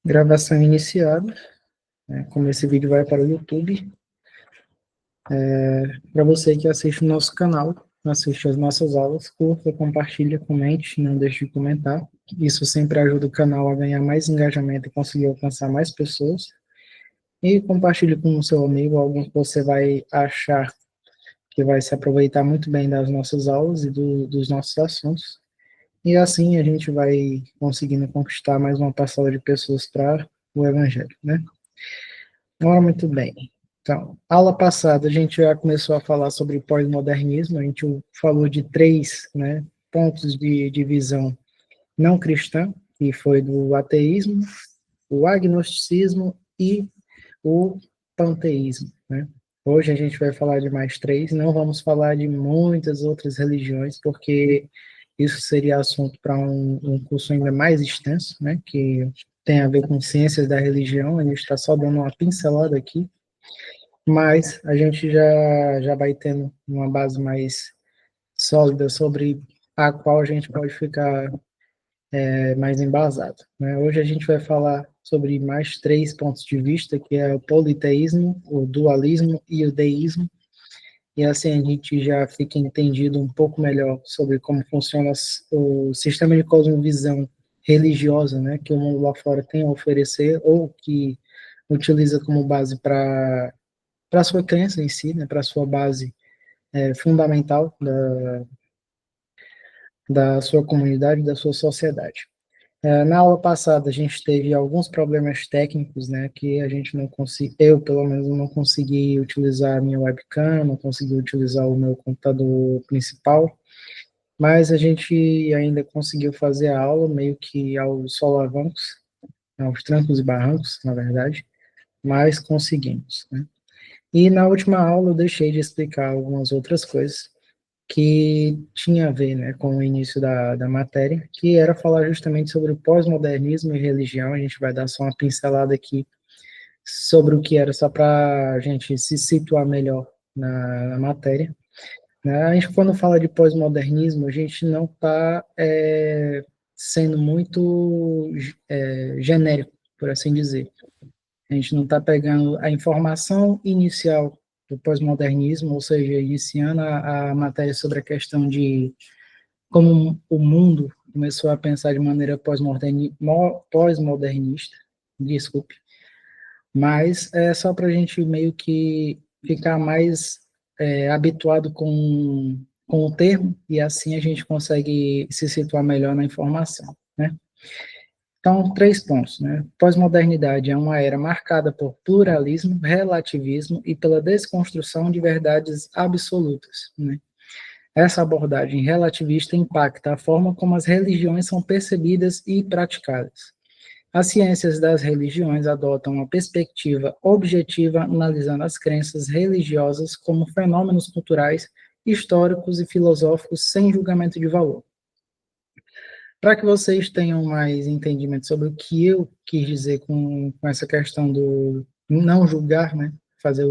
Gravação iniciada, como esse vídeo vai para o YouTube. Para você que assiste o nosso canal, assiste as nossas aulas, curta, compartilha, comente, não deixe de comentar. Isso sempre ajuda o canal a ganhar mais engajamento e conseguir alcançar mais pessoas. E compartilhe com o seu amigo, alguém que você vai achar que vai se aproveitar muito bem das nossas aulas e dos nossos assuntos. E assim a gente vai conseguindo conquistar mais uma parcela de pessoas para o Evangelho, né? Ora, muito bem. Então, aula passada a gente já começou a falar sobre pós-modernismo, a gente falou de três, né, pontos de visão não cristã, que foi do ateísmo, o agnosticismo e o panteísmo, né? Hoje a gente vai falar de mais três, não vamos falar de muitas outras religiões, porque isso seria assunto para um curso ainda mais extenso, né, que tem a ver com ciências da religião, a gente está só dando uma pincelada aqui, mas a gente já vai tendo uma base mais sólida sobre a qual a gente pode ficar mais embasado, né? Hoje a gente vai falar sobre mais três pontos de vista, que é o politeísmo, o dualismo e o deísmo, e assim a gente já fica entendido um pouco melhor sobre como funciona o sistema de cosmovisão religiosa, né, que o mundo lá fora tem a oferecer, ou que utiliza como base para a sua crença em si, né, para a sua base fundamental da sua comunidade, da sua sociedade. Na aula passada, a gente teve alguns problemas técnicos, né, que a gente não conseguiu, eu, pelo menos, não consegui utilizar a minha webcam, não consegui utilizar o meu computador principal, mas a gente ainda conseguiu fazer a aula meio que aos solavancos, aos trancos e barrancos, na verdade, mas conseguimos, né. E na última aula eu deixei de explicar algumas outras coisas que tinha a ver, né, com o início da matéria, que era falar justamente sobre o pós-modernismo e religião. A gente vai dar só uma pincelada aqui sobre o que era, só para a gente se situar melhor na matéria. Né? A gente, quando fala de pós-modernismo, a gente não está sendo muito genérico, por assim dizer. A gente não está pegando a informação inicial do pós-modernismo, ou seja, iniciando a matéria sobre a questão de como o mundo começou a pensar de maneira pós-modernista, desculpe, mas é só para a gente meio que ficar mais habituado com o termo, e assim a gente consegue se situar melhor na informação, né? Então, três pontos, né? Pós-modernidade é uma era marcada por pluralismo, relativismo e pela desconstrução de verdades absolutas, né? Essa abordagem relativista impacta a forma como as religiões são percebidas e praticadas. As ciências das religiões adotam uma perspectiva objetiva, analisando as crenças religiosas como fenômenos culturais, históricos e filosóficos sem julgamento de valor. Para que vocês tenham mais entendimento sobre o que eu quis dizer com essa questão do não julgar, né? Fazer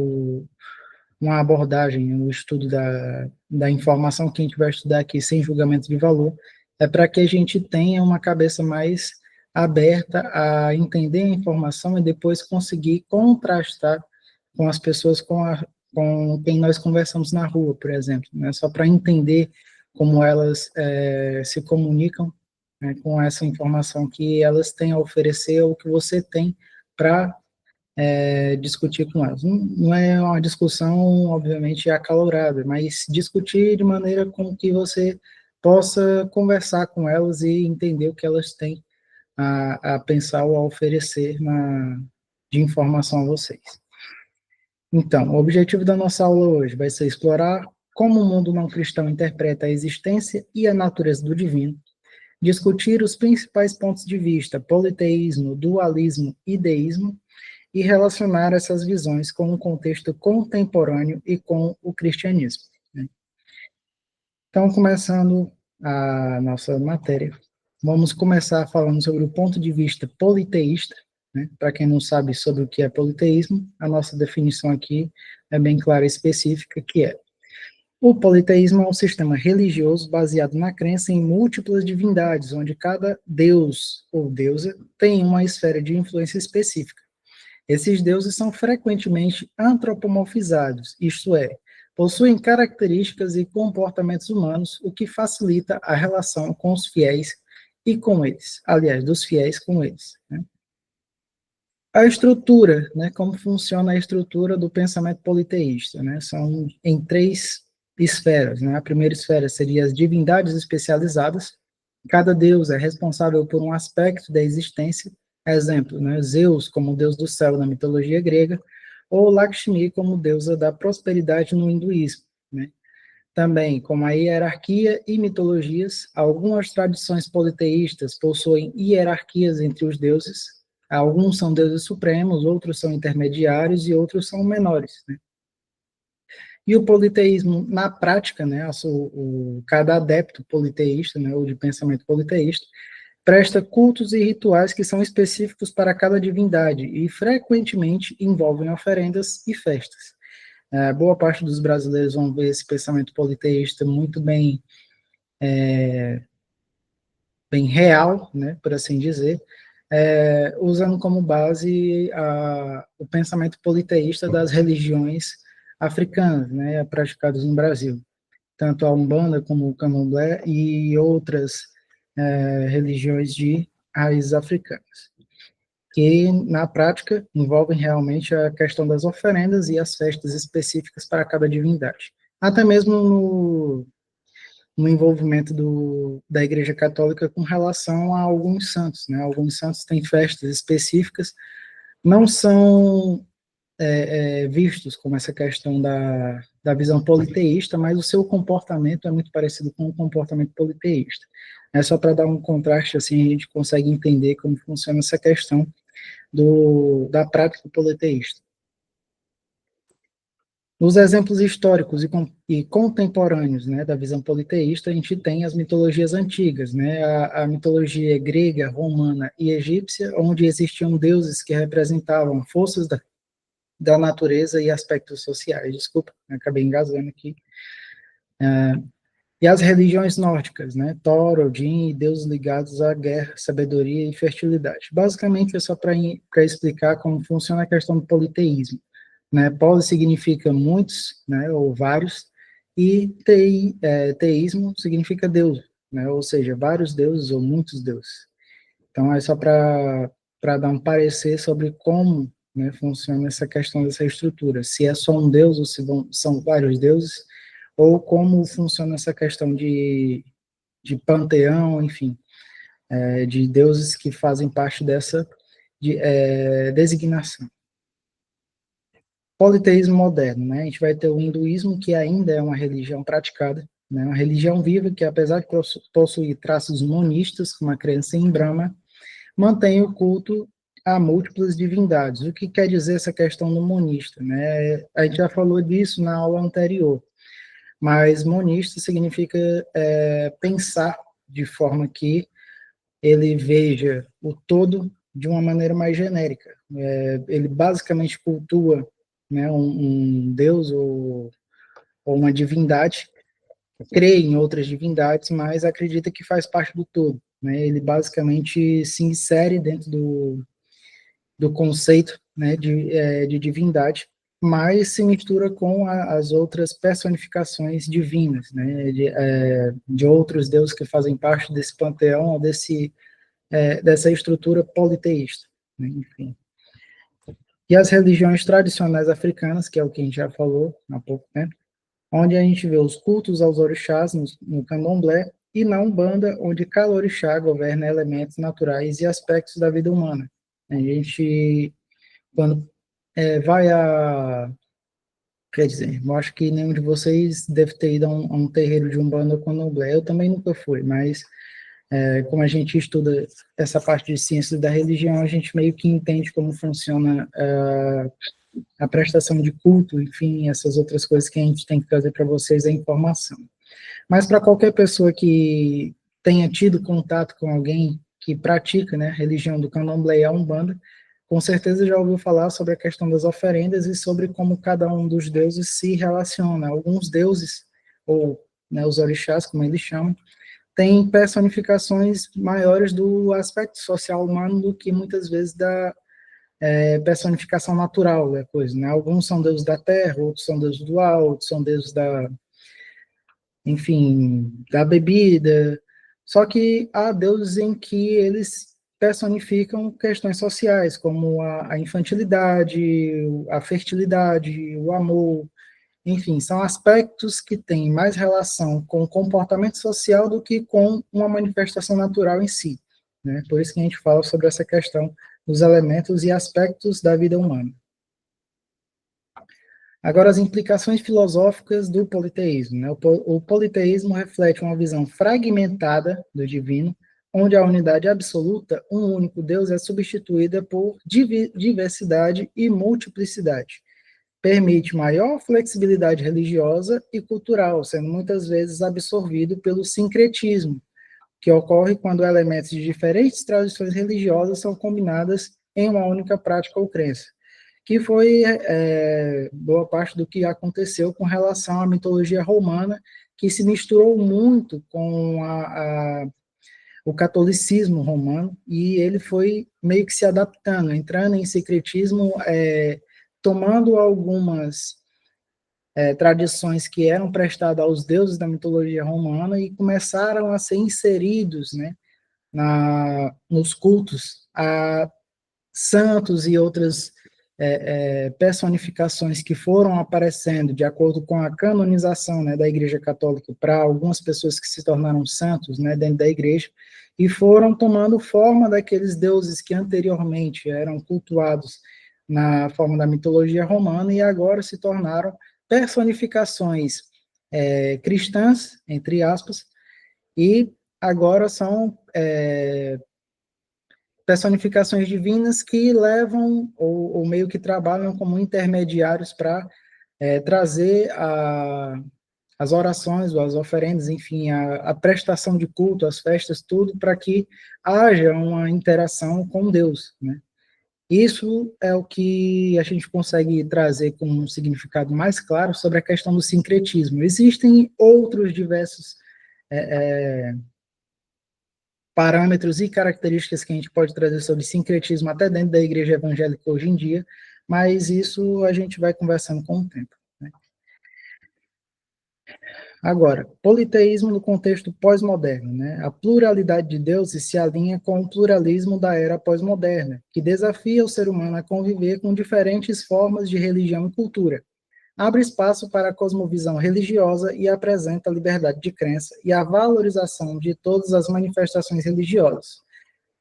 uma abordagem, um estudo da informação que a gente vai estudar aqui sem julgamento de valor, é para que a gente tenha uma cabeça mais aberta a entender a informação e depois conseguir contrastar com as pessoas com quem nós conversamos na rua, por exemplo, né? Só para entender como elas se comunicam, né, com essa informação que elas têm a oferecer ou que você tem para discutir com elas. Não é uma discussão, obviamente, acalorada, mas discutir de maneira com que você possa conversar com elas e entender o que elas têm a pensar ou a oferecer de informação a vocês. Então, o objetivo da nossa aula hoje vai ser explorar como o mundo não cristão interpreta a existência e a natureza do divino, discutir os principais pontos de vista, politeísmo, dualismo e deísmo, e relacionar essas visões com o contexto contemporâneo e com o cristianismo, né? Então, começando a nossa matéria, vamos começar falando sobre o ponto de vista politeísta, né? Para quem não sabe sobre o que é politeísmo, a nossa definição aqui é bem clara e específica, que é: O politeísmo é um sistema religioso baseado na crença em múltiplas divindades, onde cada deus ou deusa tem uma esfera de influência específica. Esses deuses são frequentemente antropomorfizados, isto é, possuem características e comportamentos humanos, o que facilita a relação com os fiéis e com eles. Aliás, dos fiéis com eles. Né? A estrutura, né, como funciona a estrutura do pensamento politeísta, né, são em três esferas, né, a primeira esfera seria as divindades especializadas, cada deus é responsável por um aspecto da existência, exemplo, né, Zeus como deus do céu na mitologia grega, ou Lakshmi como deusa da prosperidade no hinduísmo, né. Também, como a hierarquia e mitologias, algumas tradições politeístas possuem hierarquias entre os deuses. Alguns são deuses supremos, outros são intermediários e outros são menores. Né? E o politeísmo, na prática, né, cada adepto politeísta, né, ou de pensamento politeísta, presta cultos e rituais que são específicos para cada divindade e frequentemente envolvem oferendas e festas. Boa parte dos brasileiros vão ver esse pensamento politeísta muito bem real, né, por assim dizer, usando como base o pensamento politeísta das religiões africanas, né, praticadas no Brasil, tanto a Umbanda como o Candomblé e outras religiões de raízes africanas, que na prática envolvem realmente a questão das oferendas e as festas específicas para cada divindade. Até mesmo no envolvimento da Igreja Católica com relação a alguns santos, né? Alguns santos têm festas específicas, não são vistos como essa questão da visão politeísta, mas o seu comportamento é muito parecido com o comportamento politeísta. É só para dar um contraste, assim, a gente consegue entender como funciona essa questão da prática politeísta. Nos exemplos históricos e contemporâneos, né, da visão politeísta, a gente tem as mitologias antigas, né, a mitologia grega, romana e egípcia, onde existiam deuses que representavam forças da natureza e aspectos sociais. Desculpa, acabei engasgando aqui. E as religiões nórdicas, né, Thor, Odin e deuses ligados à guerra, sabedoria e fertilidade. Basicamente, é só para explicar como funciona a questão do politeísmo. Né? Poli significa muitos, né, ou vários, e teísmo significa Deus, né, ou seja, vários deuses ou muitos deuses. Então, é só para dar um parecer sobre como, né, funciona essa questão dessa estrutura, se é só um Deus ou se são vários deuses, ou como funciona essa questão de panteão, enfim, de deuses que fazem parte dessa designação. Politeísmo moderno, né? A gente vai ter o hinduísmo, que ainda é uma religião praticada, né? Uma religião viva que, apesar de possuir traços monistas, como a crença em Brahma, mantém o culto a múltiplas divindades. O que quer dizer essa questão do monista, né? A gente já falou disso na aula anterior, mas monista significa pensar de forma que ele veja o todo de uma maneira mais genérica. Ele basicamente cultua, né, um deus ou uma divindade, crê em outras divindades, mas acredita que faz parte do todo. Né? Ele basicamente se insere dentro do conceito, né, de divindade, mas se mistura com as outras personificações divinas, né, de outros deuses que fazem parte desse panteão, dessa estrutura politeísta. Né, enfim. E as religiões tradicionais africanas, que é o que a gente já falou há pouco tempo, onde a gente vê os cultos aos orixás no candomblé, e na Umbanda, onde cada orixá governa elementos naturais e aspectos da vida humana. A gente, quando quer dizer, eu acho que nenhum de vocês deve ter ido a um terreiro de Umbanda ou candomblé, eu também nunca fui, mas como a gente estuda essa parte de ciências da religião, a gente meio que entende como funciona a prestação de culto, enfim, essas outras coisas que a gente tem que trazer para vocês a informação. Mas para qualquer pessoa que tenha tido contato com alguém que pratica, né, a religião do candomblé e a Umbanda, com certeza já ouviu falar sobre a questão das oferendas e sobre como cada um dos deuses se relaciona. Alguns deuses ou, né, os orixás, como eles chamam, têm personificações maiores do aspecto social humano do que muitas vezes da personificação natural da coisa, né? Alguns são deuses da terra, outros são deuses do ar, outros são deuses da, enfim, da bebida. Só que há deuses em que eles personificam questões sociais, como a infantilidade, a fertilidade, o amor, enfim, são aspectos que têm mais relação com o comportamento social do que com uma manifestação natural em si, né? Por isso que a gente fala sobre essa questão dos elementos e aspectos da vida humana. Agora, as implicações filosóficas do politeísmo, né? O politeísmo reflete uma visão fragmentada do divino, onde a unidade absoluta, um único Deus, é substituída por diversidade e multiplicidade. Permite maior flexibilidade religiosa e cultural, sendo muitas vezes absorvido pelo sincretismo, que ocorre quando elementos de diferentes tradições religiosas são combinadas em uma única prática ou crença, que foi boa parte do que aconteceu com relação à mitologia romana, que se misturou muito com o catolicismo romano, e ele foi meio que se adaptando, entrando em secretismo, tomando algumas tradições que eram prestadas aos deuses da mitologia romana e começaram a ser inseridos, né, nos cultos a santos e outras personificações que foram aparecendo de acordo com a canonização, né, da Igreja Católica para algumas pessoas que se tornaram santos, né, dentro da Igreja, e foram tomando forma daqueles deuses que anteriormente eram cultuados na forma da mitologia romana e agora se tornaram personificações cristãs, entre aspas, e agora são personificações divinas que levam, ou meio que trabalham como intermediários para trazer as orações, as oferendas, enfim, a prestação de culto, as festas, tudo, para que haja uma interação com Deus, né? Isso é o que a gente consegue trazer com um significado mais claro sobre a questão do sincretismo. Existem outros diversos parâmetros e características que a gente pode trazer sobre sincretismo até dentro da igreja evangélica hoje em dia, mas isso a gente vai conversando com o tempo, né? Agora, politeísmo no contexto pós-moderno, né? A pluralidade de deuses se alinha com o pluralismo da era pós-moderna, que desafia o ser humano a conviver com diferentes formas de religião e cultura. Abre espaço para a cosmovisão religiosa e apresenta a liberdade de crença e a valorização de todas as manifestações religiosas.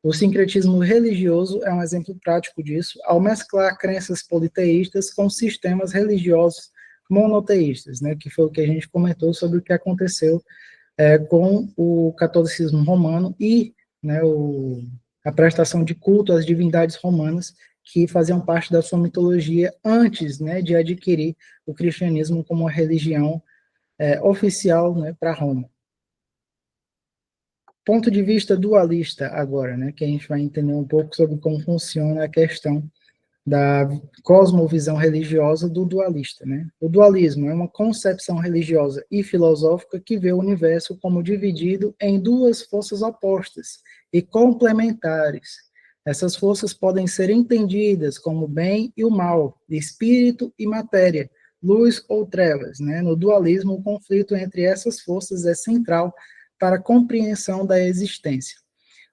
O sincretismo religioso é um exemplo prático disso, ao mesclar crenças politeístas com sistemas religiosos monoteístas, né, que foi o que a gente comentou sobre o que aconteceu com o catolicismo romano e, né, a prestação de culto às divindades romanas que faziam parte da sua mitologia antes, né, de adquirir o cristianismo como uma religião oficial, né, para Roma. Ponto de vista dualista agora, né, que a gente vai entender um pouco sobre como funciona a questão da cosmovisão religiosa do dualista, né? O dualismo é uma concepção religiosa e filosófica que vê o universo como dividido em duas forças opostas e complementares. Essas forças podem ser entendidas como o bem e o mal, espírito e matéria, luz ou trevas, né? No dualismo, o conflito entre essas forças é central para a compreensão da existência.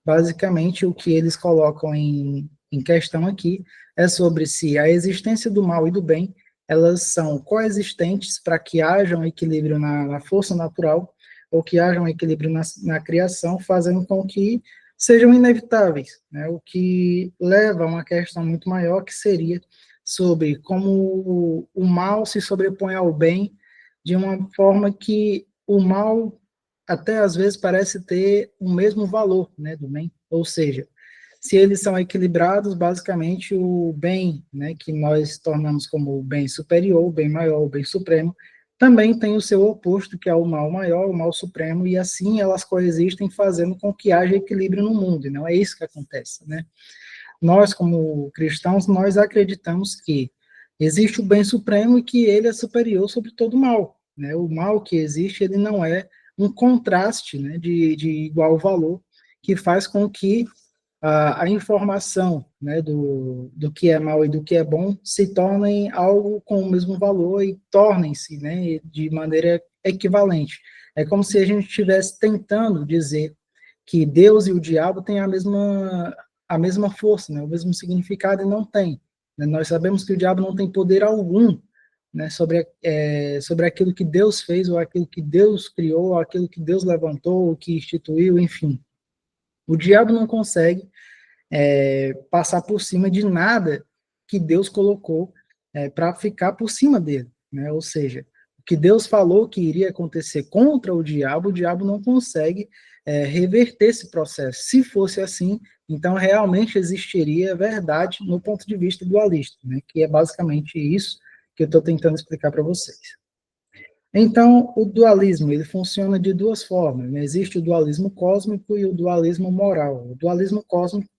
Basicamente, o que eles colocam em questão aqui é sobre se a existência do mal e do bem, elas são coexistentes para que haja um equilíbrio na força natural, ou que haja um equilíbrio na criação, fazendo com que sejam inevitáveis, né? O que leva a uma questão muito maior, que seria sobre como o mal se sobrepõe ao bem de uma forma que o mal até às vezes parece ter o mesmo valor, né, do bem, ou seja, se eles são equilibrados, basicamente o bem, né, que nós tornamos como o bem superior, o bem maior, o bem supremo, também tem o seu oposto, que é o mal maior, o mal supremo, e assim elas coexistem, fazendo com que haja equilíbrio no mundo, e não é isso que acontece, né? Nós, como cristãos, nós acreditamos que existe o bem supremo e que ele é superior sobre todo o mal, né? O mal que existe, ele não é um contraste, né, de igual valor, que faz com que a informação, né, do que é mal e do que é bom se tornem algo com o mesmo valor e tornem-se, né, de maneira equivalente. É como se a gente estivesse tentando dizer que Deus e o diabo têm a mesma força, né, o mesmo significado, e não tem. Né? Nós sabemos que o diabo não tem poder algum, né, sobre aquilo que Deus fez, ou aquilo que Deus criou, ou aquilo que Deus levantou, ou que instituiu, enfim. O diabo não consegue passar por cima de nada que Deus colocou para ficar por cima dele, né? Ou seja, o que Deus falou que iria acontecer contra o diabo não consegue reverter esse processo. Se fosse assim, então realmente existiria verdade no ponto de vista dualista, né? Que é basicamente isso que eu estou tentando explicar para vocês. Então, o dualismo, ele funciona de duas formas, né? Existe o dualismo cósmico e o dualismo moral. O dualismo cósmico,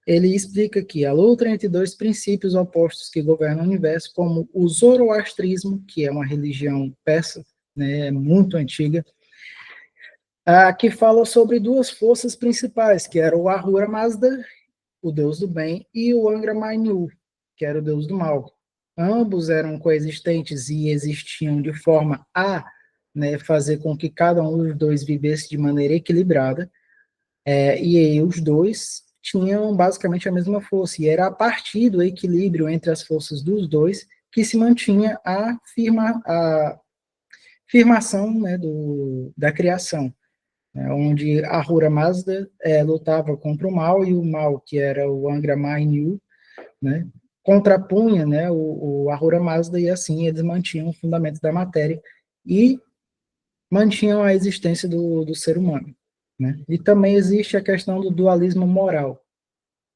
ele explica que a luta entre dois princípios opostos que governam o universo, como o zoroastrismo, que é uma religião persa, né, muito antiga, que fala sobre duas forças principais, que era o Ahura Mazda, o deus do bem, e o Angra Mainyu, que era o deus do mal. Ambos eram coexistentes e existiam de forma a, né, fazer com que cada um dos dois vivesse de maneira equilibrada, e aí os dois tinham basicamente a mesma força, e era a partir do equilíbrio entre as forças dos dois que se mantinha a firmação, né, da criação, né, onde Ahura Mazda lutava contra o mal, e o mal, que era o Angra Mainyu, né, contrapunha, né, o Ahura Mazda, e assim eles mantinham o fundamento da matéria e mantinham a existência do ser humano. Né? E também existe a questão do dualismo moral.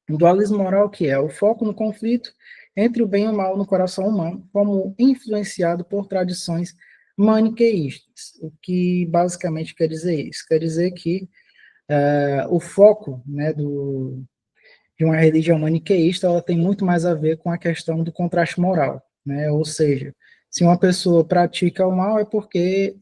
O dualismo moral, que é o foco no conflito entre o bem e o mal no coração humano, como influenciado por tradições maniqueístas. O que basicamente quer dizer isso? Quer dizer que o foco, né, de uma religião maniqueísta, ela tem muito mais a ver com a questão do contraste moral, né? Ou seja, se uma pessoa pratica o mal é porque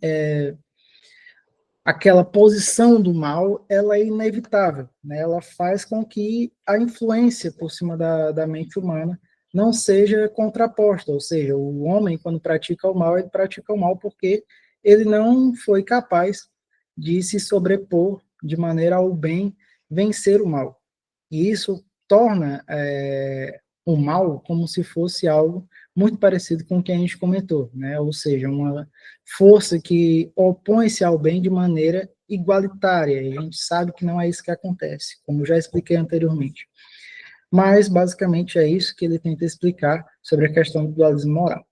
aquela posição do mal, ela é inevitável, né? Ela faz com que a influência por cima da mente humana não seja contraposta, ou seja, o homem, quando pratica o mal, ele pratica o mal porque ele não foi capaz de se sobrepor de maneira ao bem vencer o mal. E isso torna o mal como se fosse algo muito parecido com o que a gente comentou, né? Ou seja, uma força que opõe-se ao bem de maneira igualitária, e a gente sabe que não é isso que acontece, como já expliquei anteriormente. Mas, basicamente, é isso que ele tenta explicar sobre a questão do dualismo moral.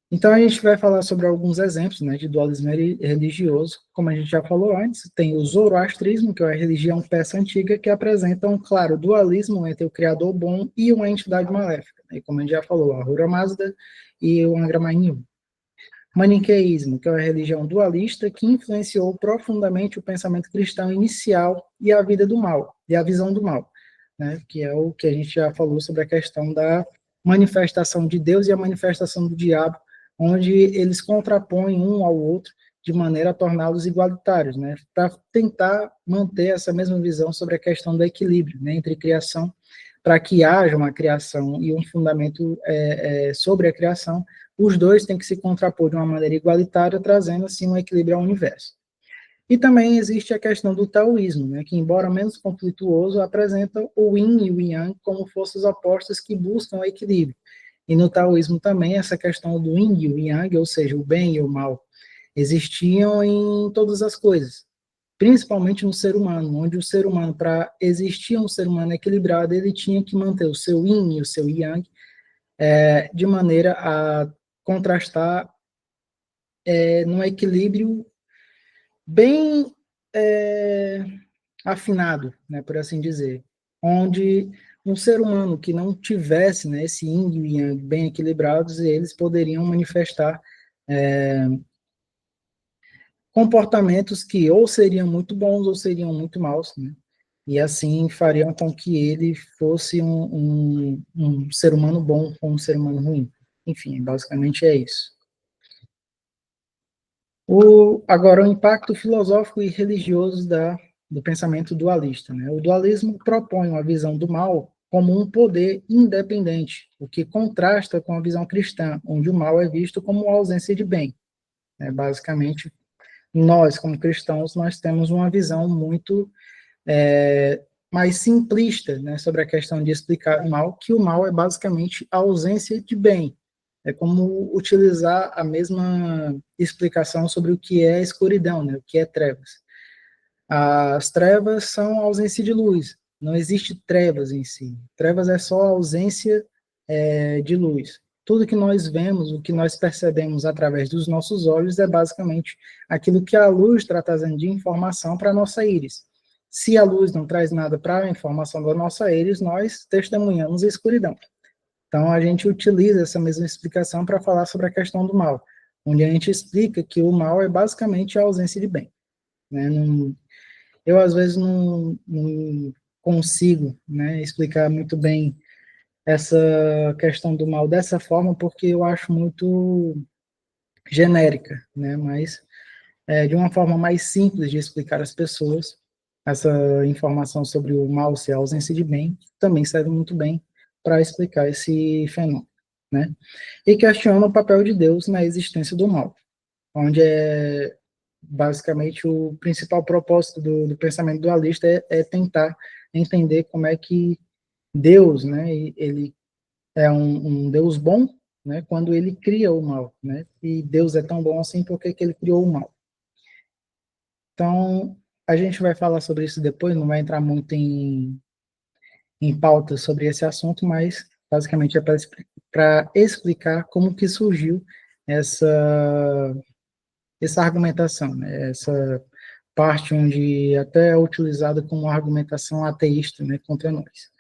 Então, a gente vai falar sobre alguns exemplos, né, de dualismo religioso. Como a gente já falou antes, tem o zoroastrismo, que é a religião persa antiga, que apresenta um claro dualismo entre o criador bom e uma entidade maléfica. E como a gente já falou, a Ahura Mazda e o Angra Mainyu. Maniqueísmo, que é uma religião dualista que influenciou profundamente o pensamento cristão inicial e a vida do mal, e a visão do mal, né, que é o que a gente já falou sobre a questão da manifestação de Deus e a manifestação do diabo, onde eles contrapõem um ao outro de maneira a torná-los igualitários, né, para tentar manter essa mesma visão sobre a questão do equilíbrio, né, entre criação, para que haja uma criação e um fundamento sobre a criação, os dois têm que se contrapor de uma maneira igualitária, trazendo assim um equilíbrio ao universo. E também existe a questão do taoísmo, né, que, embora menos conflituoso, apresenta o yin e o yang como forças opostas que buscam o equilíbrio. E no taoísmo também essa questão do yin e o yang, ou seja, o bem e o mal, existiam em todas as coisas, principalmente no ser humano, onde o ser humano, para existir um ser humano equilibrado, ele tinha que manter o seu yin e o seu yang de maneira a contrastar num equilíbrio bem afinado, né, por assim dizer, onde um ser humano que não tivesse, né, esse yin e yang bem equilibrados, eles poderiam manifestar comportamentos que ou seriam muito bons ou seriam muito maus, né? E assim fariam com que ele fosse um ser humano bom ou um ser humano ruim. Enfim, basicamente é isso. Agora, o impacto filosófico e religioso do pensamento dualista, né? O dualismo propõe uma visão do mal como um poder independente, o que contrasta com a visão cristã, onde o mal é visto como ausência de bem. Basicamente, nós, como cristãos, nós temos uma visão muito mais simplista, né, sobre a questão de explicar o mal, que o mal é basicamente a ausência de bem. É como utilizar a mesma explicação sobre o que é escuridão, né, o que é trevas. As trevas são a ausência de luz, não existe trevas em si. Trevas é só a ausência de luz. Tudo que nós vemos, o que nós percebemos através dos nossos olhos é basicamente aquilo que a luz está trazendo de informação para a nossa íris. Se a luz não traz nada para a informação da nossa íris, nós testemunhamos a escuridão. Então, a gente utiliza essa mesma explicação para falar sobre a questão do mal, onde a gente explica que o mal é basicamente a ausência de bem. Né? Eu, às vezes, não consigo, né, explicar muito bem essa questão do mal dessa forma, porque eu acho muito genérica, né? Mas de uma forma mais simples de explicar às pessoas essa informação sobre o mal ser a ausência de bem, também serve muito bem para explicar esse fenômeno, né? E questiona o papel de Deus na existência do mal, onde basicamente o principal propósito do pensamento dualista é tentar entender como é que Deus, né, ele é um Deus bom, né, quando ele cria o mal, né? E Deus é tão bom assim porque que ele criou o mal. Então, a gente vai falar sobre isso depois, não vai entrar muito em pauta sobre esse assunto, mas basicamente é para explicar como que surgiu essa argumentação, né? Essa parte onde até é utilizada como argumentação ateísta, né, contra nós.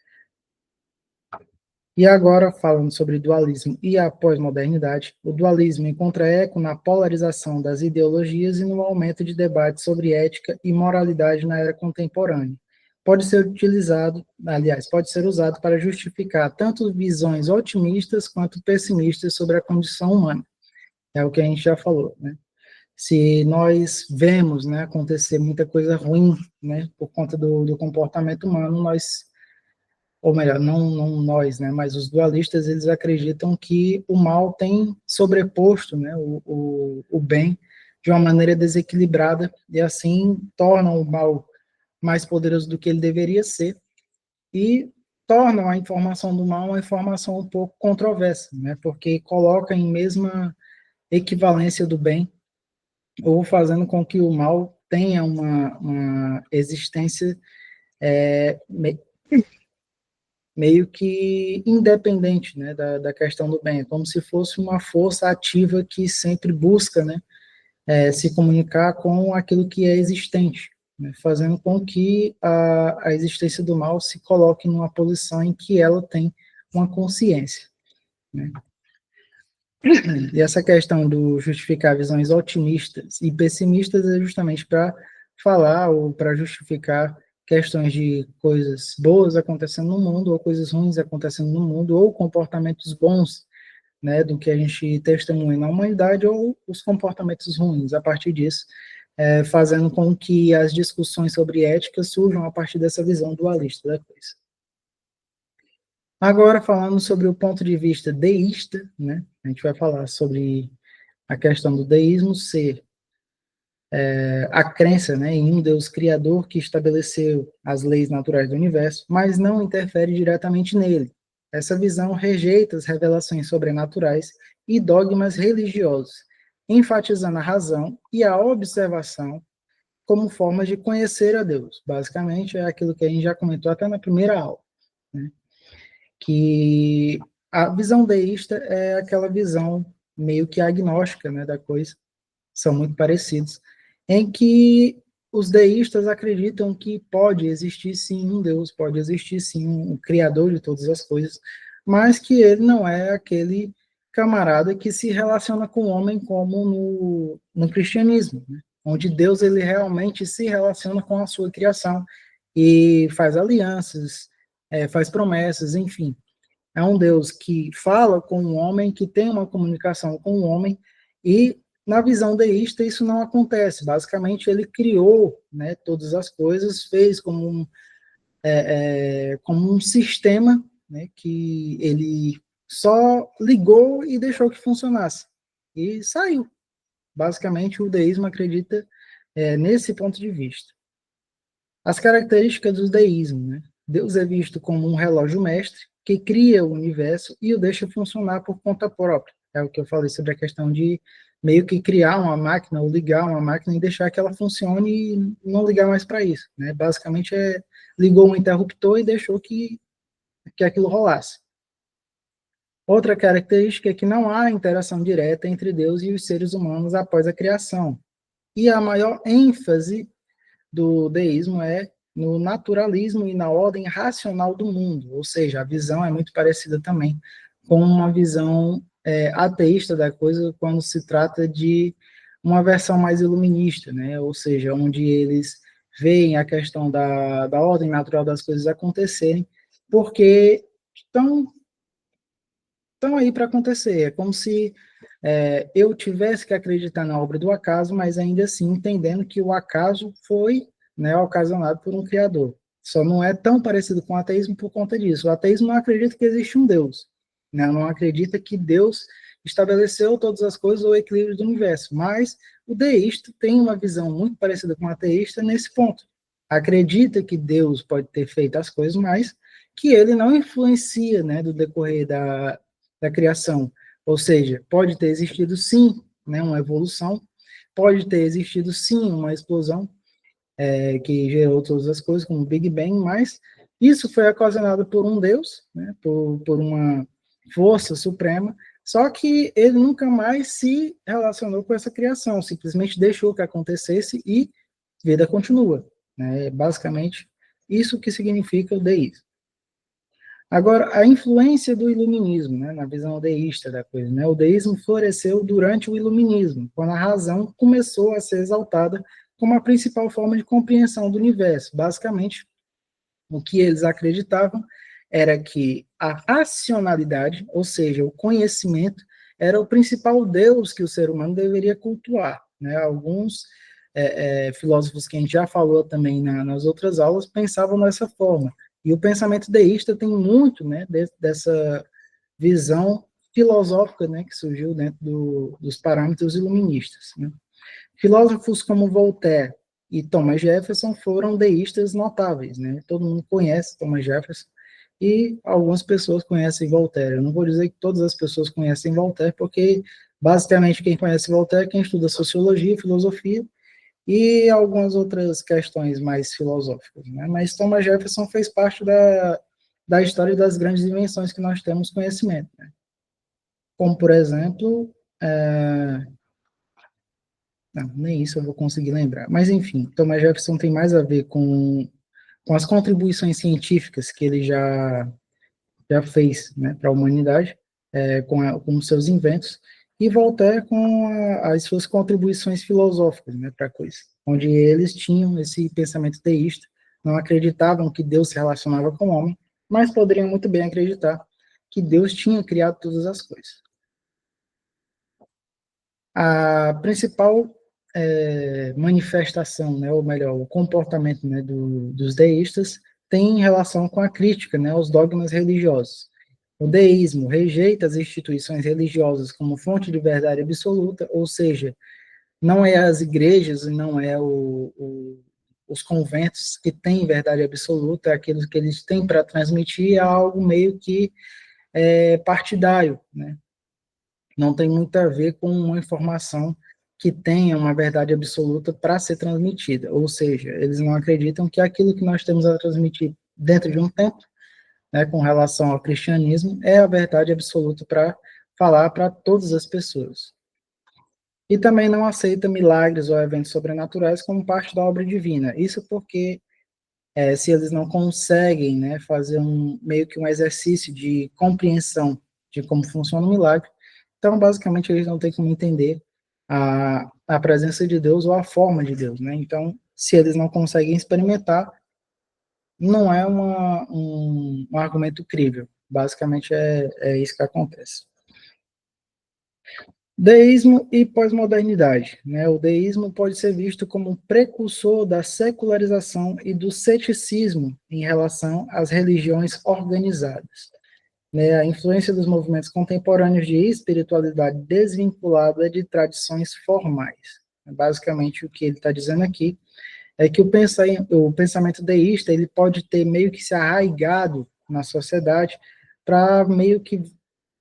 E agora, falando sobre dualismo e a pós-modernidade, o dualismo encontra eco na polarização das ideologias e no aumento de debates sobre ética e moralidade na era contemporânea. Pode ser utilizado, aliás, pode ser usado para justificar tanto visões otimistas quanto pessimistas sobre a condição humana. É o que a gente já falou, né? Se nós vemos, né, acontecer muita coisa ruim, né, por conta do comportamento humano, nós, ou melhor, não nós, né, mas os dualistas, eles acreditam que o mal tem sobreposto, né, o bem de uma maneira desequilibrada e assim tornam o mal mais poderoso do que ele deveria ser e tornam a informação do mal uma informação um pouco controversa, né, porque coloca em mesma equivalência do bem ou fazendo com que o mal tenha uma existência meio que independente, né, da questão do bem, é como se fosse uma força ativa que sempre busca, né, se comunicar com aquilo que é existente, né, fazendo com que a existência do mal se coloque numa posição em que ela tem uma consciência, né. E essa questão do justificar visões otimistas e pessimistas é justamente para falar ou para justificar questões de coisas boas acontecendo no mundo ou coisas ruins acontecendo no mundo ou comportamentos bons, né, do que a gente testemunha na humanidade ou os comportamentos ruins. A partir disso, fazendo com que as discussões sobre ética surjam a partir dessa visão dualista da coisa. Agora, falando sobre o ponto de vista deísta, né, a gente vai falar sobre a questão do deísmo ser a crença, né, em um Deus criador que estabeleceu as leis naturais do universo, mas não interfere diretamente nele. Essa visão rejeita as revelações sobrenaturais e dogmas religiosos, enfatizando a razão e a observação como formas de conhecer a Deus. Basicamente, é aquilo que a gente já comentou até na primeira aula, né, que a visão deísta é aquela visão meio que agnóstica, né, da coisa, são muito parecidos, em que os deístas acreditam que pode existir sim um Deus, pode existir sim um criador de todas as coisas, mas que ele não é aquele camarada que se relaciona com o homem como no cristianismo, né? Onde Deus ele realmente se relaciona com a sua criação e faz alianças, faz promessas, enfim. É um Deus que fala com o homem, que tem uma comunicação com o homem e Na visão deísta, isso não acontece. Basicamente, ele criou, né, todas as coisas, fez como um sistema, né, que ele só ligou e deixou que funcionasse. E saiu. Basicamente, o deísmo acredita nesse ponto de vista. As características do deísmo, né? Deus é visto como um relógio mestre que cria o universo e o deixa funcionar por conta própria. É o que eu falei sobre a questão de meio que criar uma máquina ou ligar uma máquina e deixar que ela funcione e não ligar mais para isso, né? Basicamente ligou um interruptor e deixou que aquilo rolasse. Outra característica é que não há interação direta entre Deus e os seres humanos após a criação. E a maior ênfase do deísmo é no naturalismo e na ordem racional do mundo, ou seja, a visão é muito parecida também com uma visão ateísta da coisa quando se trata de uma versão mais iluminista, né? Ou seja, onde eles veem a questão da ordem natural das coisas acontecerem, porque estão aí para acontecer. É como se eu tivesse que acreditar na obra do acaso, mas ainda assim entendendo que o acaso foi, né, ocasionado por um criador. Só não é tão parecido com o ateísmo por conta disso. O ateísmo não acredita que existe um Deus, né? Não acredita que Deus estabeleceu todas as coisas ou o equilíbrio do universo, mas o deísta tem uma visão muito parecida com o ateísta nesse ponto. Acredita que Deus pode ter feito as coisas, mas que ele não influencia, né, do decorrer da criação. Ou seja, pode ter existido sim, né, uma evolução, pode ter existido sim uma explosão que gerou todas as coisas, como o Big Bang, mas isso foi ocasionado por um Deus, né, por uma força suprema, só que ele nunca mais se relacionou com essa criação, simplesmente deixou que acontecesse e vida continua. Né, basicamente, isso que significa o deísmo. Agora, a influência do iluminismo, né, na visão deísta da coisa, né, o deísmo floresceu durante o iluminismo, quando a razão começou a ser exaltada como a principal forma de compreensão do universo. Basicamente, o que eles acreditavam era que a racionalidade, ou seja, o conhecimento, era o principal Deus que o ser humano deveria cultuar. Né? Alguns filósofos que a gente já falou também nas outras aulas pensavam dessa forma. E o pensamento deísta tem muito, né, dessa visão filosófica, né, que surgiu dentro dos parâmetros iluministas. Né? Filósofos como Voltaire e Thomas Jefferson foram deístas notáveis, né? Todo mundo conhece Thomas Jefferson e algumas pessoas conhecem Voltaire. Eu não vou dizer que todas as pessoas conhecem Voltaire, porque basicamente quem conhece Voltaire é quem estuda sociologia, filosofia e algumas outras questões mais filosóficas, né? Mas Thomas Jefferson fez parte da história das grandes invenções que nós temos conhecimento, né? Como, por exemplo, não, nem isso eu vou conseguir lembrar. Mas, enfim, Thomas Jefferson tem mais a ver com as contribuições científicas que ele já fez, né, para a humanidade, com seus inventos, e Voltaire com as suas contribuições filosóficas, né, para a coisa, onde eles tinham esse pensamento teísta, não acreditavam que Deus se relacionava com o homem, mas poderiam muito bem acreditar que Deus tinha criado todas as coisas. A principal manifestação, né, ou melhor, o comportamento, né, dos deístas tem relação com a crítica, né, aos dogmas religiosos. O deísmo rejeita as instituições religiosas como fonte de verdade absoluta, ou seja, não é as igrejas e não é os conventos que têm verdade absoluta, é aquilo que eles têm para transmitir é algo meio que partidário, né? Não tem muito a ver com uma informação que tenha uma verdade absoluta para ser transmitida, ou seja, eles não acreditam que aquilo que nós temos a transmitir dentro de um tempo, né, com relação ao cristianismo, é a verdade absoluta para falar para todas as pessoas. E também não aceita milagres ou eventos sobrenaturais como parte da obra divina. Isso porque se eles não conseguem, né, fazer meio que um exercício de compreensão de como funciona o milagre, então basicamente eles não têm como entender a presença de Deus ou a forma de Deus, né? Então, se eles não conseguem experimentar, não é um argumento crível. Basicamente é isso que acontece. Deísmo e pós-modernidade, né? O deísmo pode ser visto como um precursor da secularização e do ceticismo em relação às religiões organizadas, né? A influência dos movimentos contemporâneos de espiritualidade desvinculada de tradições formais. Basicamente, o que ele está dizendo aqui é que o pensamento deísta ele pode ter meio que se arraigado na sociedade para meio que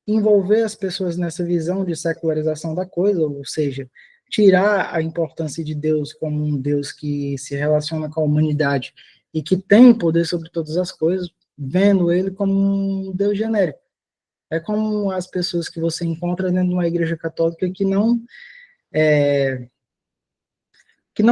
envolver as pessoas nessa visão de secularização da coisa, ou seja, tirar a importância de Deus como um Deus que se relaciona com a humanidade e que tem poder sobre todas as coisas, vendo ele como um Deus genérico. É como as pessoas que você encontra dentro de uma igreja católica que não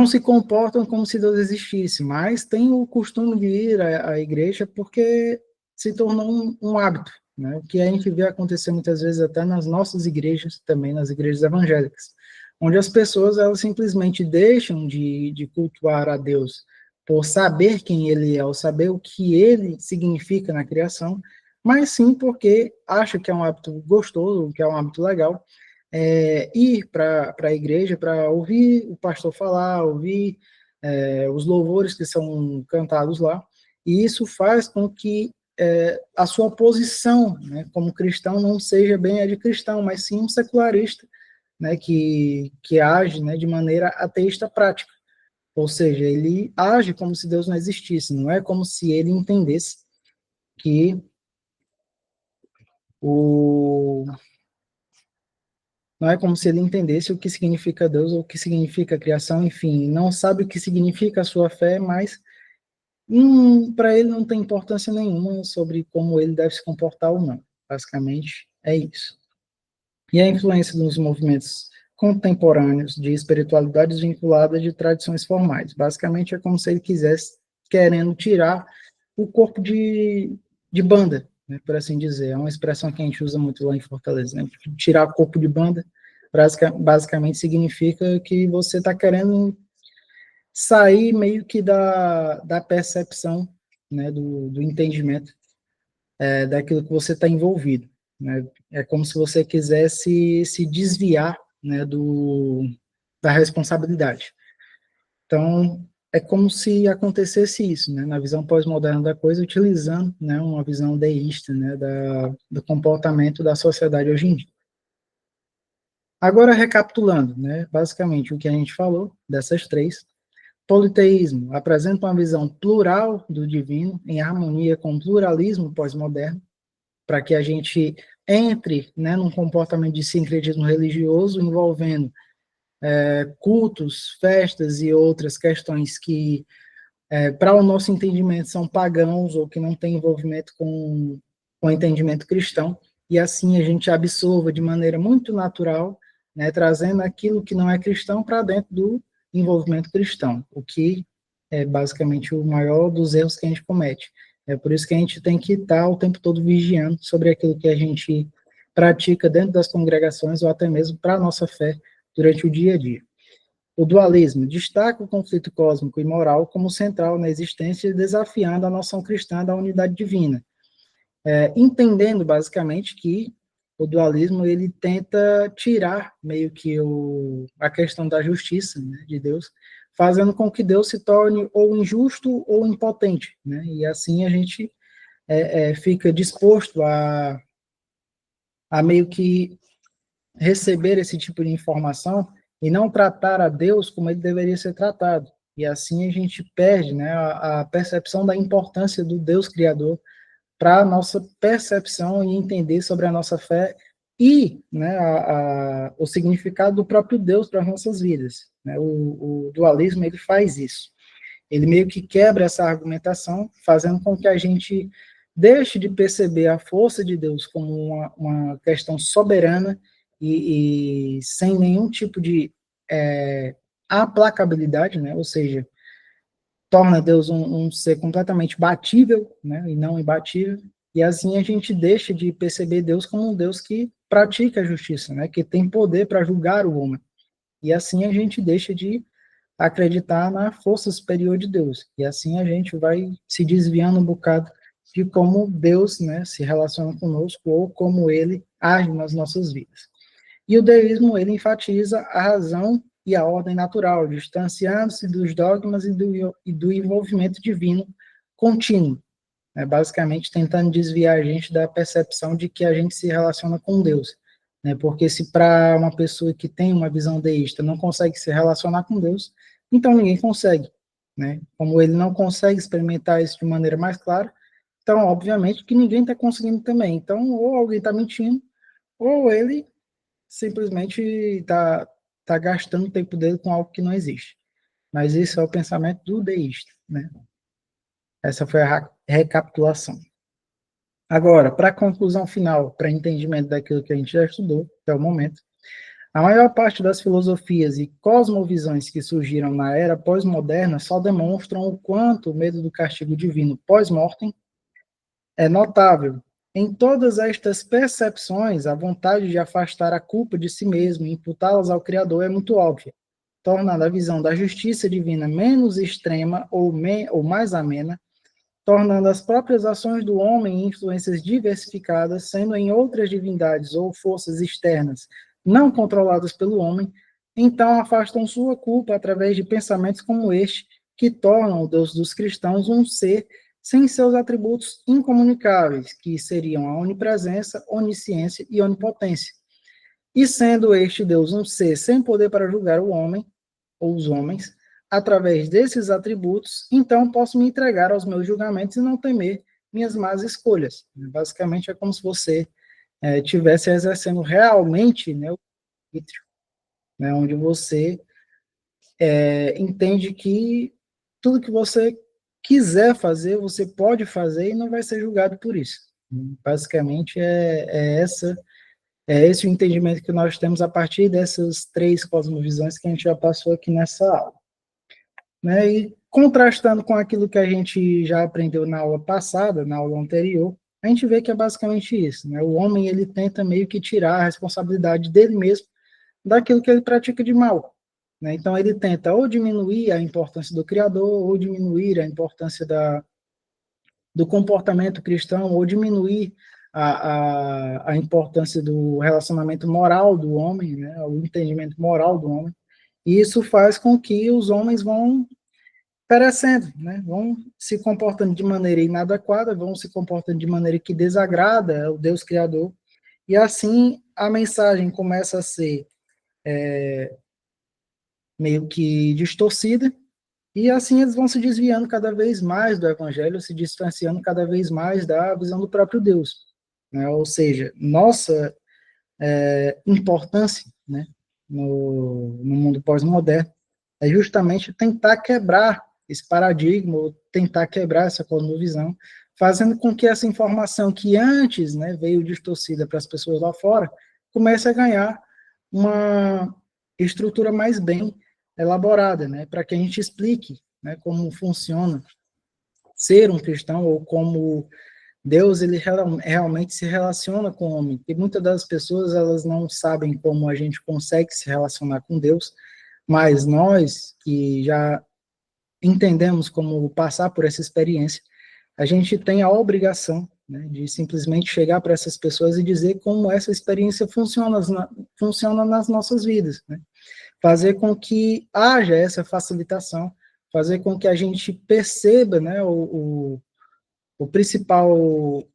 se comportam como se Deus existisse, mas têm o costume de ir à igreja porque se tornou um hábito, né? O que a gente vê acontecer muitas vezes até nas nossas igrejas, também nas igrejas evangélicas, onde as pessoas elas simplesmente deixam de cultuar a Deus por saber quem Ele é, ou saber o que Ele significa na criação, mas sim porque acha que é um hábito gostoso, que é um hábito legal, ir para a igreja para ouvir o pastor falar, ouvir os louvores que são cantados lá, e isso faz com que a sua posição, né, como cristão não seja bem a de cristão, mas sim um secularista, né, que age, né, de maneira ateísta prática. Ou seja, ele age como se Deus não existisse, não é como se ele entendesse que o não é como se ele entendesse o que significa Deus ou o que significa a criação, enfim, não sabe o que significa a sua fé, mas para ele não tem importância nenhuma sobre como ele deve se comportar ou não. Basicamente, é isso. E a influência dos movimentos contemporâneos de espiritualidade desvinculada de tradições formais. Basicamente, é como se ele quisesse, querendo tirar o corpo de banda, né, por assim dizer. É uma expressão que a gente usa muito lá em Fortaleza, né? Tirar corpo de banda, basicamente significa que você está querendo sair meio que da percepção, né, do entendimento, daquilo que você está envolvido, né? É como se você quisesse se desviar, né, da responsabilidade. Então, é como se acontecesse isso, né, na visão pós-moderna da coisa, utilizando, né, uma visão deísta, né, do comportamento da sociedade hoje em dia. Agora, recapitulando, né, basicamente o que a gente falou dessas três, politeísmo apresenta uma visão plural do divino, em harmonia com o pluralismo pós-moderno, para que a gente entre, né, num comportamento de sincretismo religioso envolvendo cultos, festas e outras questões que, para o nosso entendimento, são pagãos ou que não têm envolvimento com o entendimento cristão, e assim a gente absorva de maneira muito natural, né, trazendo aquilo que não é cristão para dentro do envolvimento cristão, o que é basicamente o maior dos erros que a gente comete. É por isso que a gente tem que estar o tempo todo vigiando sobre aquilo que a gente pratica dentro das congregações ou até mesmo para a nossa fé durante o dia a dia. O dualismo destaca o conflito cósmico e moral como central na existência, desafiando a noção cristã da unidade divina, entendendo basicamente que o dualismo ele tenta tirar meio que a questão da justiça, né, de Deus, fazendo com que Deus se torne ou injusto ou impotente, né? E assim a gente fica disposto a meio que receber esse tipo de informação e não tratar a Deus como ele deveria ser tratado. E assim a gente perde, né, a percepção da importância do Deus Criador para a nossa percepção e entender sobre a nossa fé e, né, o significado do próprio Deus para as nossas vidas. Né? O dualismo ele faz isso. Ele meio que quebra essa argumentação, fazendo com que a gente deixe de perceber a força de Deus como uma questão soberana e sem nenhum tipo de aplacabilidade, né? Ou seja, torna Deus um ser completamente batível, né? E não imbatível, e assim a gente deixa de perceber Deus como um Deus que pratica a justiça, né? Que tem poder para julgar o homem. E assim a gente deixa de acreditar na força superior de Deus. E assim a gente vai se desviando um bocado de como Deus, né, se relaciona conosco ou como ele age nas nossas vidas. E o deísmo, ele enfatiza a razão e a ordem natural, distanciando-se dos dogmas e do envolvimento divino contínuo, né? Basicamente tentando desviar a gente da percepção de que a gente se relaciona com Deus, né? Porque se para uma pessoa que tem uma visão deísta não consegue se relacionar com Deus, então ninguém consegue, né? Como ele não consegue experimentar isso de maneira mais clara, então obviamente que ninguém está conseguindo também. Então ou alguém está mentindo, ou ele simplesmente tá gastando o tempo dele com algo que não existe. Mas isso é o pensamento do deísta, né? Essa foi a recapitulação. Agora, para a conclusão final, para entendimento daquilo que a gente já estudou até o momento, a maior parte das filosofias e cosmovisões que surgiram na era pós-moderna só demonstram o quanto o medo do castigo divino pós-mortem é notável. Em todas estas percepções, a vontade de afastar a culpa de si mesmo e imputá-las ao Criador é muito óbvia, tornando a visão da justiça divina menos extrema ou mais amena, tornando as próprias ações do homem influências diversificadas, sendo em outras divindades ou forças externas não controladas pelo homem, então afastam sua culpa através de pensamentos como este, que tornam o Deus dos cristãos um ser sem seus atributos incomunicáveis, que seriam a onipresença, onisciência e onipotência. E sendo este Deus um ser sem poder para julgar o homem, ou os homens, através desses atributos, então posso me entregar aos meus julgamentos e não temer minhas más escolhas. Basicamente é como se você estivesse exercendo realmente, né, o arbítrio, né, onde você entende que tudo que você quiser fazer, você pode fazer e não vai ser julgado por isso. Basicamente é esse o entendimento que nós temos a partir dessas três cosmovisões que a gente já passou aqui nessa aula. Né? E contrastando com aquilo que a gente já aprendeu na aula passada, na aula anterior, a gente vê que é basicamente isso, né? O homem, ele tenta meio que tirar a responsabilidade dele mesmo daquilo que ele pratica de mal, né? Então, ele tenta ou diminuir a importância do Criador, ou diminuir a importância do comportamento cristão, ou diminuir a importância do relacionamento moral do homem, né? O entendimento moral do homem. E isso faz com que os homens vão perecendo, né? Vão se comportando de maneira inadequada, vão se comportando de maneira que desagrada o Deus Criador, e assim a mensagem começa a ser meio que distorcida, e assim eles vão se desviando cada vez mais do Evangelho, se distanciando cada vez mais da visão do próprio Deus, né? Ou seja, nossa importância, né, no mundo pós-moderno é justamente tentar quebrar esse paradigma, ou tentar quebrar essa cosmovisão, fazendo com que essa informação que antes, né, veio distorcida para as pessoas lá fora, comece a ganhar uma estrutura mais bem elaborada, né, para que a gente explique, né, como funciona ser um cristão, ou como Deus, ele realmente se relaciona com o homem. E muitas das pessoas, elas não sabem como a gente consegue se relacionar com Deus, mas nós, que já entendemos como passar por essa experiência, a gente tem a obrigação, né, de simplesmente chegar para essas pessoas e dizer como essa experiência funciona nas nossas vidas, né? Fazer com que haja essa facilitação, fazer com que a gente perceba, né, o principal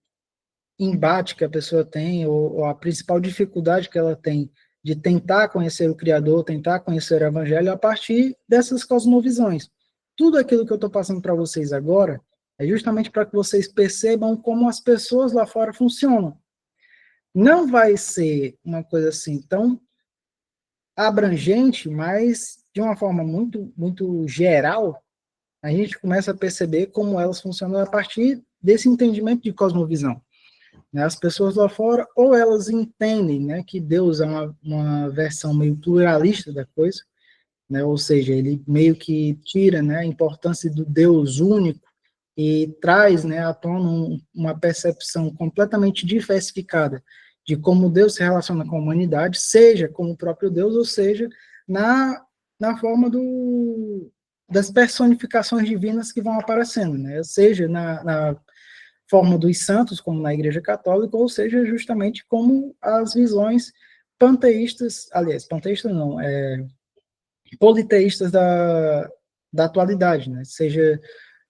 embate que a pessoa tem, ou a principal dificuldade que ela tem de tentar conhecer o Criador, tentar conhecer o Evangelho a partir dessas cosmovisões. Tudo aquilo que eu estou passando para vocês agora é justamente para que vocês percebam como as pessoas lá fora funcionam. Não vai ser uma coisa assim tão abrangente, mas de uma forma muito, muito geral, a gente começa a perceber como elas funcionam a partir desse entendimento de cosmovisão. As pessoas lá fora, ou elas entendem, né, que Deus é uma versão meio pluralista da coisa, né, ou seja, ele meio que tira, né, a importância do Deus único e traz, né, à tona uma percepção completamente diversificada de como Deus se relaciona com a humanidade, seja como o próprio Deus, ou seja, na forma das personificações divinas que vão aparecendo, né, seja na forma dos santos, como na Igreja Católica, ou seja, justamente como as visões panteístas, aliás, panteístas não, politeístas da atualidade, né? Seja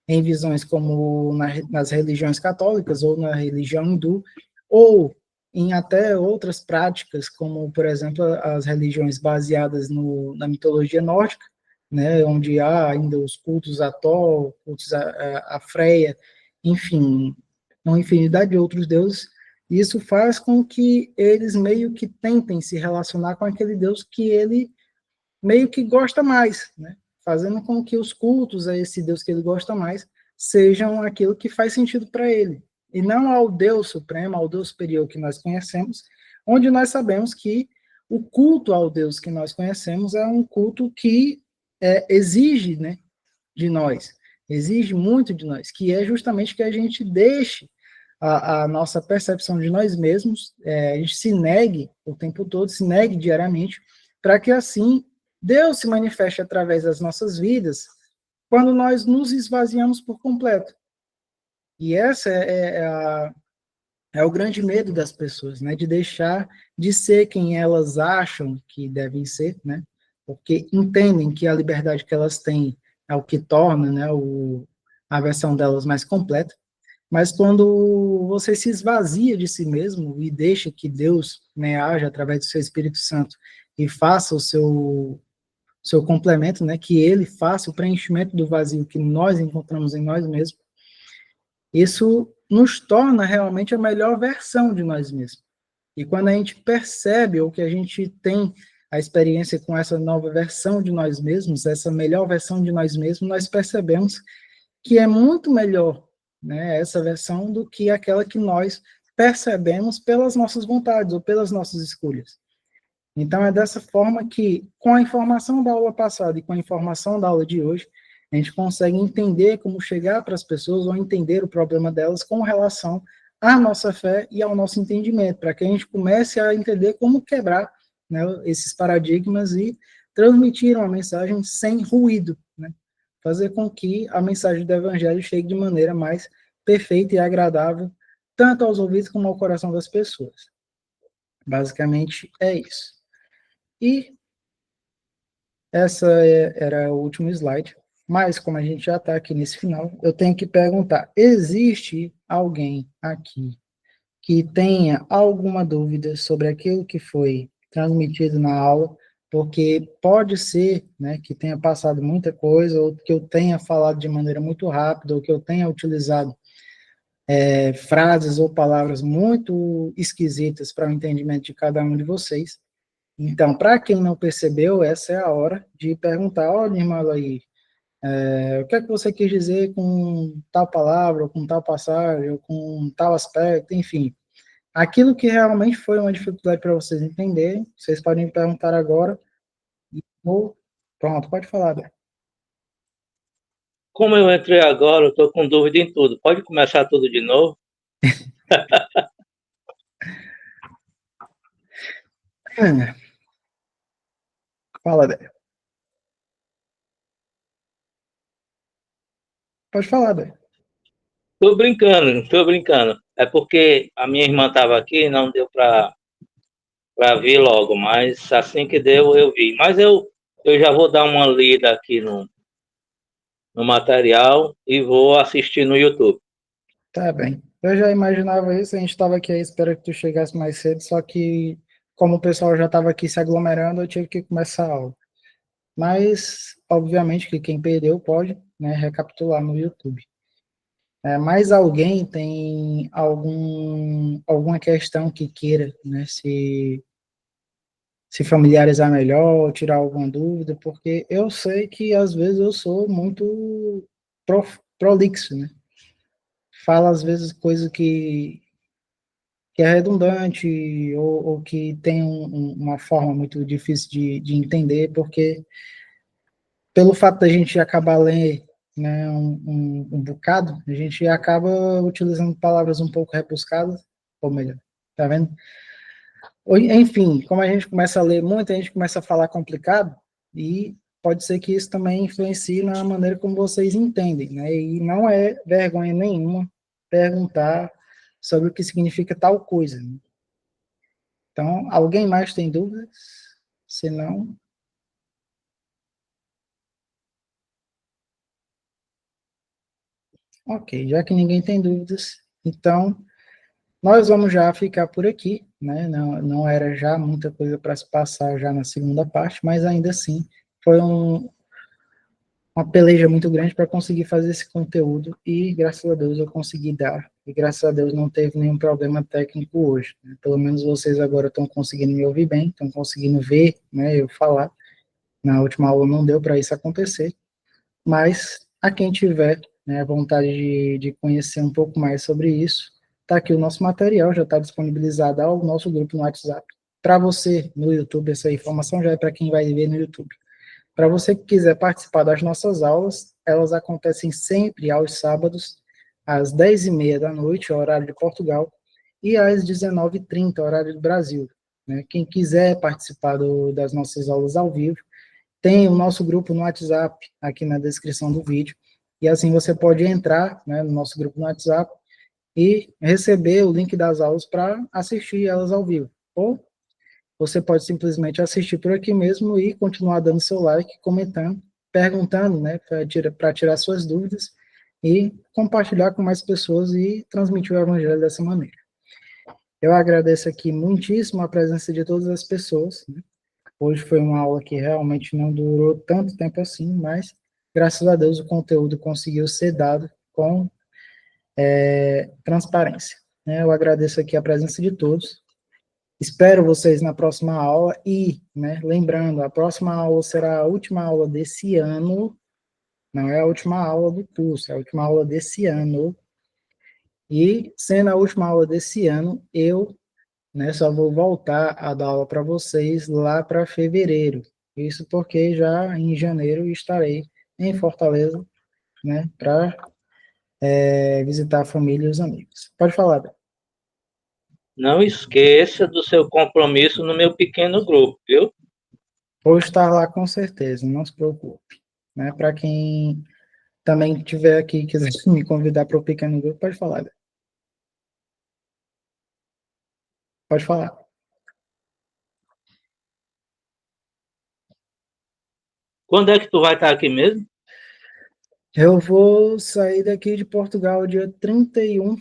em visões como nas religiões católicas ou na religião hindu, ou em até outras práticas, como, por exemplo, as religiões baseadas na mitologia nórdica, né, onde há ainda os cultos a Thor, cultos a Freia, enfim, uma infinidade de outros deuses. Isso faz com que eles meio que tentem se relacionar com aquele Deus que ele meio que gosta mais, né? Fazendo com que os cultos a esse Deus que ele gosta mais sejam aquilo que faz sentido para ele, e não ao Deus supremo, ao Deus superior que nós conhecemos, onde nós sabemos que o culto ao Deus que nós conhecemos é um culto que exige, né, de nós, exige muito de nós, que é justamente que a gente deixe a nossa percepção de nós mesmos, a gente se negue o tempo todo, se negue diariamente, para que assim Deus se manifeste através das nossas vidas quando nós nos esvaziamos por completo. E essa é o grande medo das pessoas, né? De deixar de ser quem elas acham que devem ser, né? Porque entendem que a liberdade que elas têm é o que torna, né, a versão delas mais completa. Mas quando você se esvazia de si mesmo e deixa que Deus, né, haja através do seu Espírito Santo e faça o seu complemento, né, que ele faça o preenchimento do vazio que nós encontramos em nós mesmos, isso nos torna realmente a melhor versão de nós mesmos. E quando a gente percebe ou que a gente tem a experiência com essa nova versão de nós mesmos, essa melhor versão de nós mesmos, nós percebemos que é muito melhor, né, essa versão do que aquela que nós percebemos pelas nossas vontades ou pelas nossas escolhas. Então, é dessa forma que, com a informação da aula passada e com a informação da aula de hoje, a gente consegue entender como chegar para as pessoas ou entender o problema delas com relação à nossa fé e ao nosso entendimento, para que a gente comece a entender como quebrar, né, esses paradigmas e transmitir uma mensagem sem ruído, né? Fazer com que a mensagem do Evangelho chegue de maneira mais perfeita e agradável, tanto aos ouvidos como ao coração das pessoas. Basicamente, é isso. E era o último slide, mas como a gente já está aqui nesse final, eu tenho que perguntar, existe alguém aqui que tenha alguma dúvida sobre aquilo que foi transmitido na aula, porque pode ser, né, que tenha passado muita coisa, ou que eu tenha falado de maneira muito rápida, ou que eu tenha utilizado frases ou palavras muito esquisitas para o entendimento de cada um de vocês. Então, para quem não percebeu, essa é a hora de perguntar, olha, irmã aí, o que é que você quis dizer com tal palavra, ou com tal passagem, ou com tal aspecto, enfim. Aquilo que realmente foi uma dificuldade para vocês entenderem, vocês podem me perguntar agora. Ou, pronto, pode falar, Bé. Como eu entrei agora, eu estou com dúvida em tudo. Pode começar tudo de novo? Fala, Bé. Pode falar, Bé. Estou brincando, estou brincando. É porque a minha irmã estava aqui e não deu para ver logo, mas assim que deu, eu vi. Mas eu já vou dar uma lida aqui no material e vou assistir no YouTube. Tá bem. Eu já imaginava isso, a gente estava aqui à espera que tu chegasse mais cedo, só que, como o pessoal já estava aqui se aglomerando, eu tive que começar a aula. Mas, obviamente, que quem perdeu pode, né, recapitular no YouTube. Mais alguém tem alguma questão que queira, né, se familiarizar melhor, tirar alguma dúvida, porque eu sei que às vezes eu sou muito prolixo, né? Falo às vezes coisa que é redundante ou que tem uma forma muito difícil de entender, porque pelo fato da gente acabar lendo, né, um bocado, a gente acaba utilizando palavras um pouco rebuscadas, ou melhor, tá vendo? Enfim, como a gente começa a ler muito, a gente começa a falar complicado, e pode ser que isso também influencie na maneira como vocês entendem, né? E não é vergonha nenhuma perguntar sobre o que significa tal coisa, né? Então, alguém mais tem dúvidas? Se não... Ok, já que ninguém tem dúvidas, então nós vamos já ficar por aqui, né? Não era já muita coisa para se passar já na segunda parte, mas ainda assim foi uma peleja muito grande para conseguir fazer esse conteúdo e graças a Deus eu consegui dar e graças a Deus não teve nenhum problema técnico hoje, né? Pelo menos vocês agora estão conseguindo me ouvir bem, estão conseguindo ver, né, eu falar. Na última aula não deu para isso acontecer, mas a quem tiver, né, vontade de conhecer um pouco mais sobre isso, está aqui o nosso material, já está disponibilizado ao nosso grupo no WhatsApp. Para você, no YouTube, essa informação já é para quem vai ver no YouTube. Para você que quiser participar das nossas aulas, elas acontecem sempre aos sábados, às 10h30 da noite, horário de Portugal, e às 19h30, horário do Brasil. Né? Quem quiser participar das nossas aulas ao vivo, tem o nosso grupo no WhatsApp, aqui na descrição do vídeo, e assim você pode entrar, né, no nosso grupo no WhatsApp e receber o link das aulas para assistir elas ao vivo. Ou você pode simplesmente assistir por aqui mesmo e continuar dando seu like, comentando, perguntando, né, para tirar suas dúvidas e compartilhar com mais pessoas e transmitir o evangelho dessa maneira. Eu agradeço aqui muitíssimo a presença de todas as pessoas, né? Hoje foi uma aula que realmente não durou tanto tempo assim, mas graças a Deus o conteúdo conseguiu ser dado com transparência, né? Eu agradeço aqui a presença de todos. Espero vocês na próxima aula e, né, lembrando, a próxima aula será a última aula desse ano, não é a última aula do curso, é a última aula desse ano. E, sendo a última aula desse ano, eu, né, só vou voltar a dar aula para vocês lá para fevereiro. Isso porque já em janeiro estarei em Fortaleza, né, para visitar a família e os amigos. Pode falar, Beto. Não esqueça do seu compromisso no meu pequeno grupo, viu? Vou estar lá com certeza, não se preocupe. Né? Para quem também estiver aqui e quiser me convidar para o pequeno grupo, pode falar, Beto. Pode falar. Quando é que tu vai estar aqui mesmo? Eu vou sair daqui de Portugal dia 31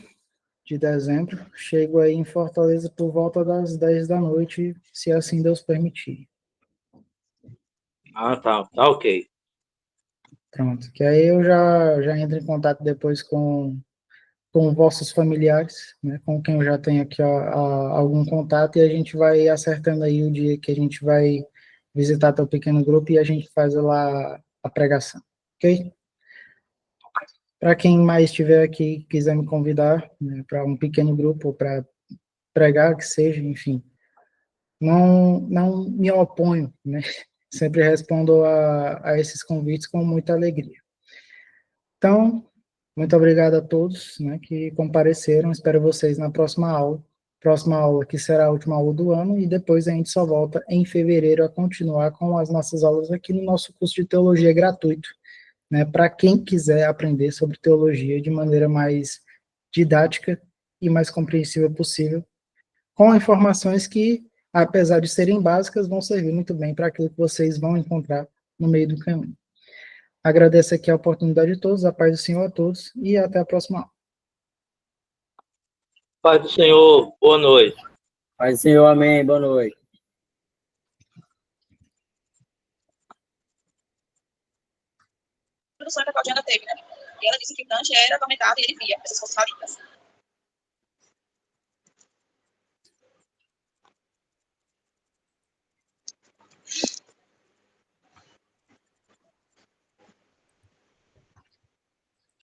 de dezembro. Chego aí em Fortaleza por volta das 10 da noite, se assim Deus permitir. Ah, tá ok. Pronto, que aí eu já entro em contato depois com vossos familiares, né, com quem eu já tenho aqui algum contato, e a gente vai acertando aí o dia que a gente vai visitar teu pequeno grupo e a gente faz lá a pregação, ok? Para quem mais estiver aqui quiser me convidar, né, para um pequeno grupo, para pregar, que seja, enfim, não me oponho, né? Sempre respondo a esses convites com muita alegria. Então, muito obrigado a todos, né, que compareceram. Espero vocês na próxima aula. Próxima aula que será a última aula do ano e depois a gente só volta em fevereiro a continuar com as nossas aulas aqui no nosso curso de teologia gratuito, né, para quem quiser aprender sobre teologia de maneira mais didática e mais compreensível possível, com informações que, apesar de serem básicas, vão servir muito bem para aquilo que vocês vão encontrar no meio do caminho. Agradeço aqui a oportunidade de todos, a paz do Senhor a todos e até a próxima aula. Paz do Senhor, boa noite. Paz do Senhor, amém, boa noite. Do sonho que a Claudiana teve, né? E ela disse que o Dante era atormentado e ele via essas forças malignas.